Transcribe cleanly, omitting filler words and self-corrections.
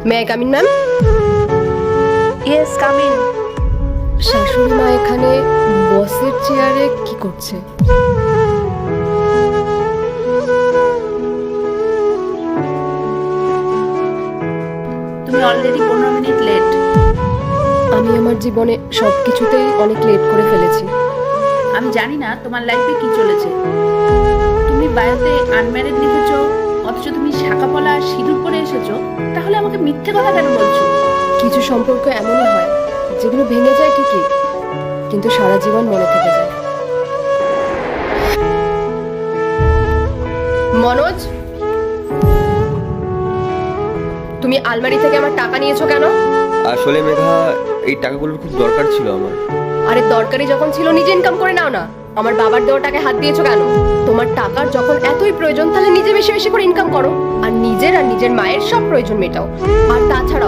May I come in ma'am? Yes, come in. শাশুড়ি মা এখানে বসের চেয়ারে কি করছে? তুমি অলরেডি 15 মিনিট লেট। আমি আমার জীবনে সবকিছুতেই অনেক লেট করে ফেলেছি। আমি জানি না তোমার লাইফে কি চলেছে। তুমি বায়োতে আনম্যারিড লিখেছো, অথচ তুমি শাঁকাপলা আর সিঁদুর পরে এসেছো। তাহলে আমাকে মিথ্যে কথা কেন বলছো? কিছু সম্পর্ক এমনই হয় যেগুলো ভেঙে যায় ঠিকই, কিন্তু সারা জীবন মনে থেকে যায়। মনোজ, তুমি আলমারি থেকে আমার টাকা নিয়েছো কেন? আসলে মেঘা, এই টাকাগুলোর খুব দরকার ছিল আমার। আরে দরকারি যখন ছিল নিজে ইনকাম করে নাও না। আমার বাবার দেওয়া টাকায় হাত দিয়েছো কেন? তোমার টাকার যখন এতই প্রয়োজন তাহলে নিজে বেশি বেশি করে ইনকাম করো আর নিজের মায়ের সব প্রয়োজন মেটাও। আর তাছাড়া